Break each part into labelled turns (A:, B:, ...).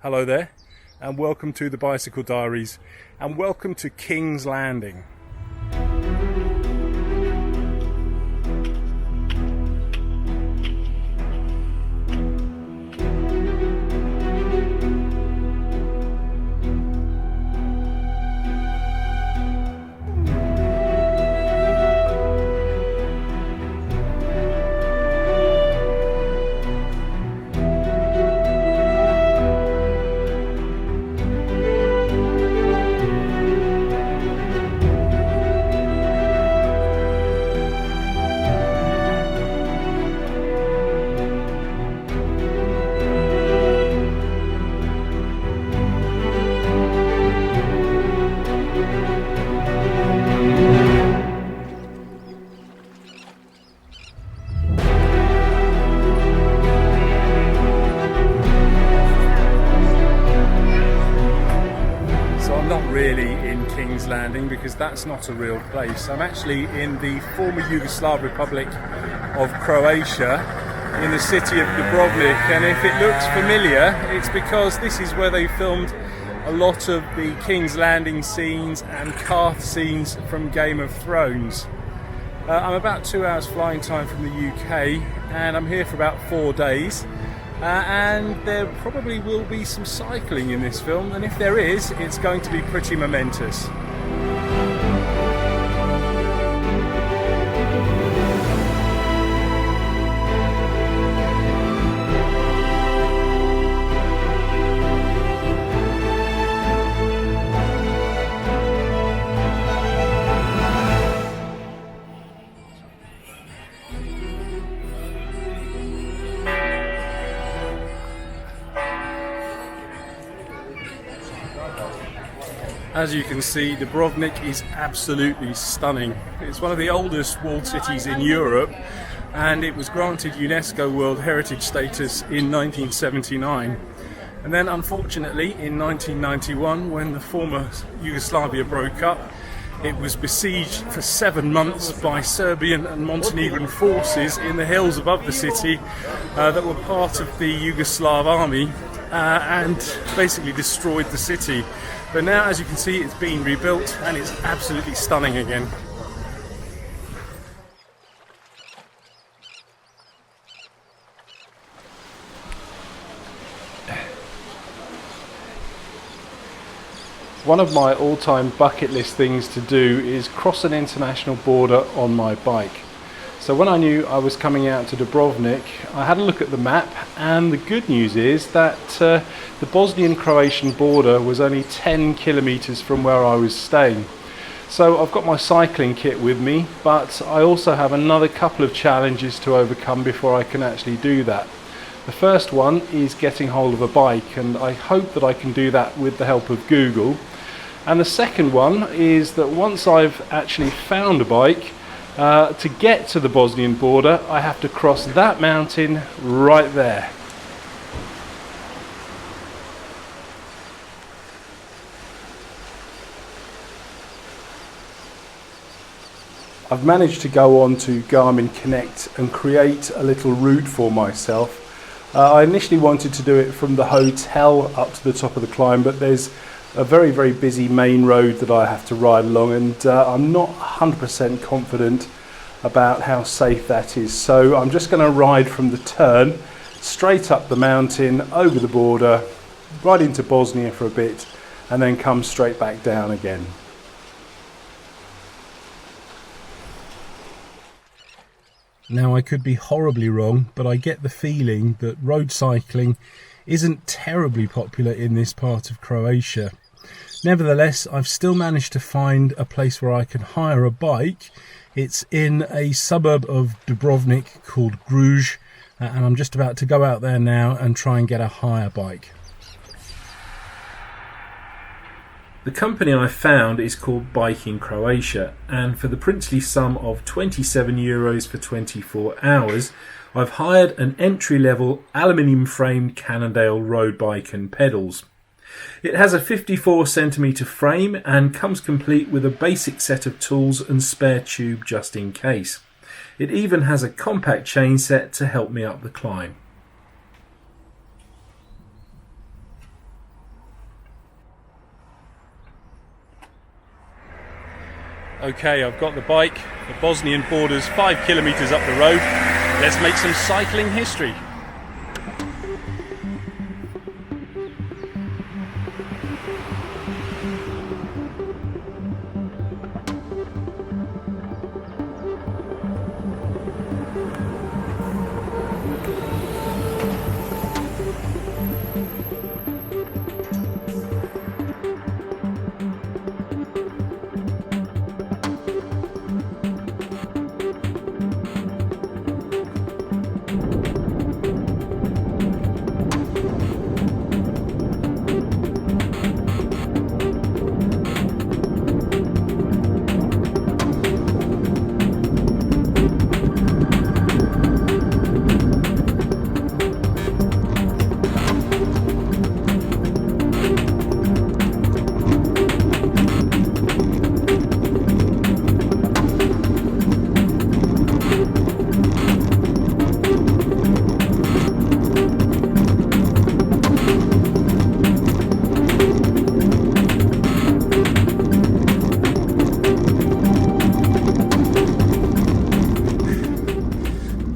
A: Hello there, and welcome to the Bicycle Diaries, and welcome to King's Landing. Really in King's Landing, because that's not a real place. I'm actually in the former Yugoslav Republic of Croatia, in the city of Dubrovnik, and if it looks familiar, it's because this is where they filmed a lot of the King's Landing scenes and Karth scenes from Game of Thrones. I'm about 2 hours flying time from the UK, and I'm here for about 4 days. And there probably will be some cycling in this film, and if there is, it's going to be pretty momentous. As you can see, Dubrovnik is absolutely stunning. It's one of the oldest walled cities in Europe, and it was granted UNESCO World Heritage status in 1979. And then unfortunately in 1991, when the former Yugoslavia broke up, it was besieged for 7 months by Serbian and Montenegrin forces in the hills above the city that were part of the Yugoslav army, and basically destroyed the city. But now, as you can see, it's been rebuilt and it's absolutely stunning again. One of my all-time bucket list things to do is cross an international border on my bike. So when I knew I was coming out to Dubrovnik, I had a look at the map, and the good news is that the Bosnian-Croatian border was only 10 kilometers from where I was staying. So I've got my cycling kit with me, but I also have another couple of challenges to overcome before I can actually do that. The first one is getting hold of a bike, and I hope that I can do that with the help of Google. And the second one is that once I've actually found a bike, to get to the Bosnian border, I have to cross that mountain right there. I've managed to go on to Garmin Connect and create a little route for myself. I initially wanted to do it from the hotel up to the top of the climb, but there's a very busy main road that I have to ride along, and I'm not 100% confident about how safe that is. So I'm just going to ride from the turn straight up the mountain, over the border, right into Bosnia for a bit, and then come straight back down again. Now, I could be horribly wrong, but I get the feeling that road cycling isn't terribly popular in this part of Croatia. Nevertheless, I've still managed to find a place where I can hire a bike. It's in a suburb of Dubrovnik called Gruž, and I'm just about to go out there now and try and get a hire bike. The company I found is called Biking Croatia, and for the princely sum of €27 for 24 hours, I've hired an entry-level aluminium-framed Cannondale road bike and pedals. It has a 54cm frame and comes complete with a basic set of tools and spare tube just in case. It even has a compact chain set to help me up the climb. Okay, I've got the bike. The Bosnian border's 5 kilometers up the road. Let's make some cycling history.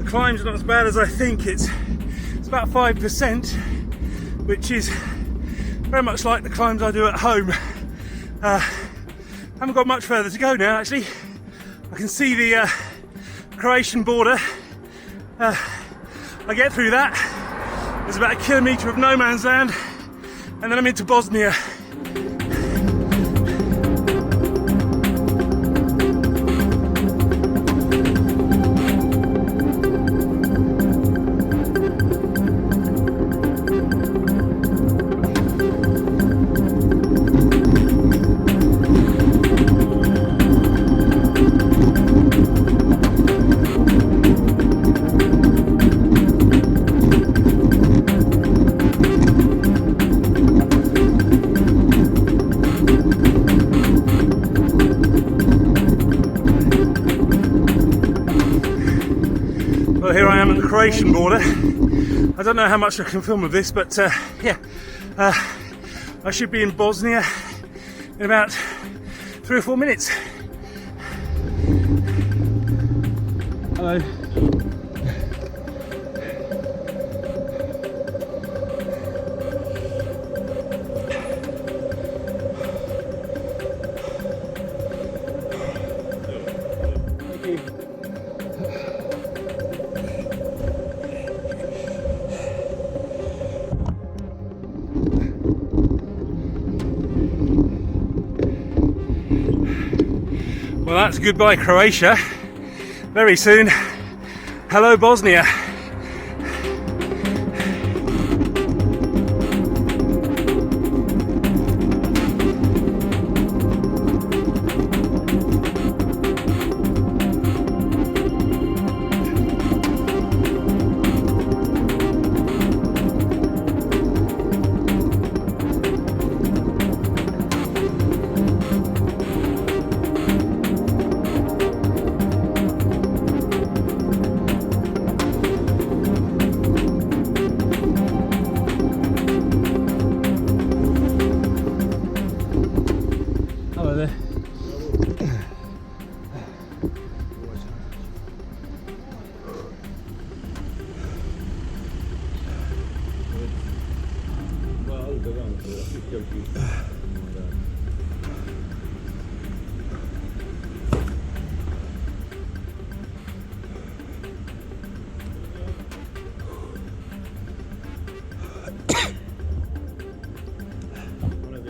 A: Climb's not as bad as I think. It's about 5%, which is very much like the climbs I do at home. Haven't got much further to go now, actually. I can see the Croatian border. I get through that. There's about a kilometre of no man's land, and then I'm into Bosnia. Well, here I am at the Croatian border. I don't know how much I can film of this, but yeah, I should be in Bosnia in about 3 or 4 minutes. Hello. Thank you. Well, that's goodbye Croatia. Very soon, hello Bosnia.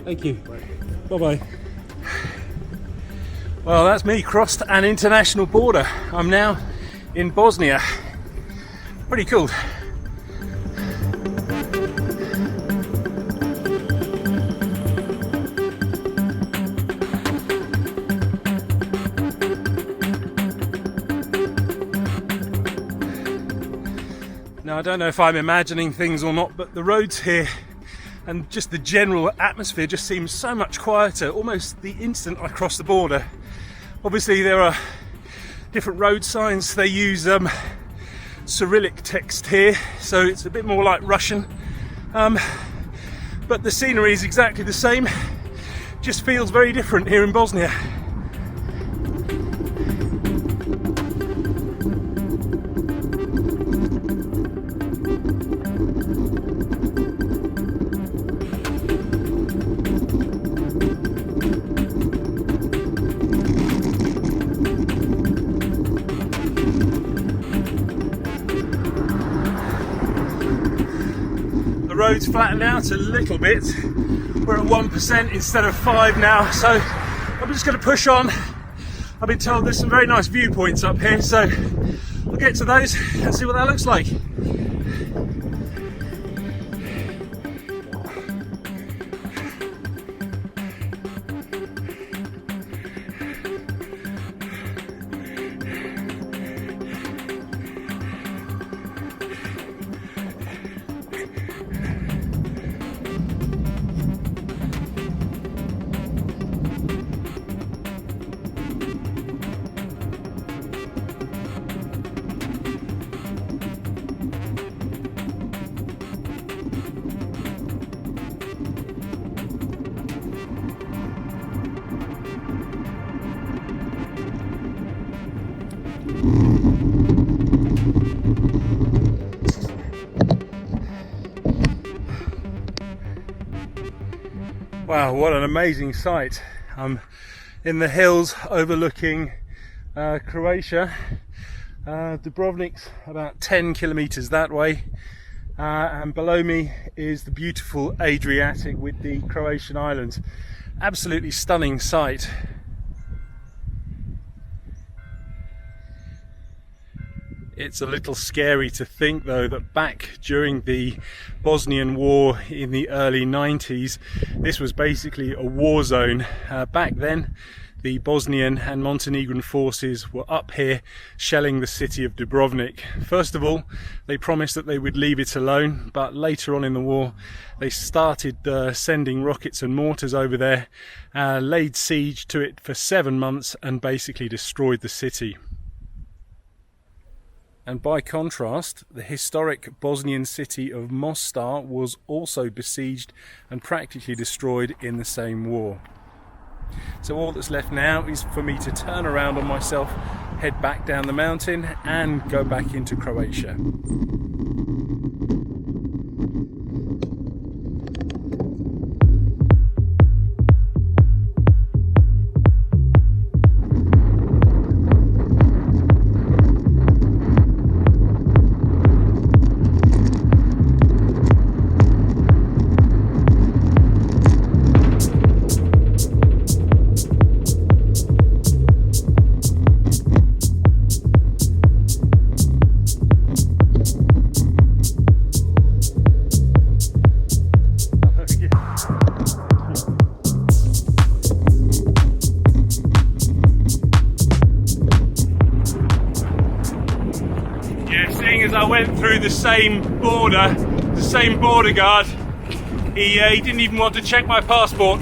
A: Thank you. Bye-bye. Well, that's me crossed an international border. I'm now in Bosnia. Pretty cool. Now, I don't know if I'm imagining things or not, but the roads here and just the general atmosphere just seems so much quieter almost the instant I cross the border. Obviously there are different road signs. They use Cyrillic text here, so it's a bit more like Russian, but the scenery is exactly the same, just feels very different here in Bosnia. road's flattened out a little bit. We're at 1% instead of 5 now, so I'm just going to push on. I've been told there's some very nice viewpoints up here, so we'll get to those and see what that looks like. Wow, what an amazing sight. I'm in the hills overlooking Croatia. Dubrovnik's about 10 kilometers that way, and below me is the beautiful Adriatic with the Croatian islands. Absolutely stunning sight. It's a little scary to think though that back during the Bosnian War in the early 90s, this was basically a war zone. Back then the Bosnian and Montenegrin forces were up here shelling the city of Dubrovnik. First of all, they promised that they would leave it alone, but later on in the war they started sending rockets and mortars over there, laid siege to it for 7 months and basically destroyed the city. And by contrast, the historic Bosnian city of Mostar was also besieged and practically destroyed in the same war. So all that's left now is for me to turn around on myself, head back down the mountain and go back into Croatia. As I went through the same border guard, he didn't even want to check my passport.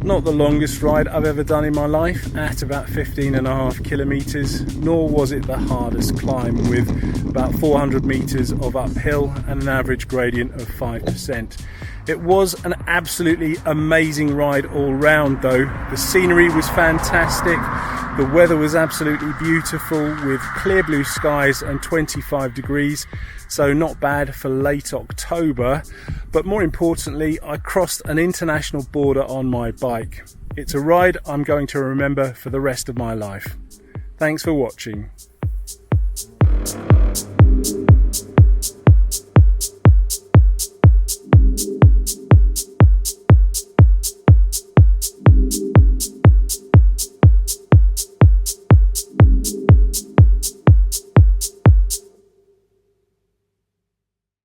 A: Not the longest ride I've ever done in my life, at about 15.5 kilometers, nor was it the hardest climb, with about 400 meters of uphill and an average gradient of 5%. It was an absolutely amazing ride all round though. The scenery was fantastic, the weather was absolutely beautiful with clear blue skies and 25 degrees, so not bad for late October. But more importantly, I crossed an international border on my bike. It's a ride I'm going to remember for the rest of my life. Thanks for watching.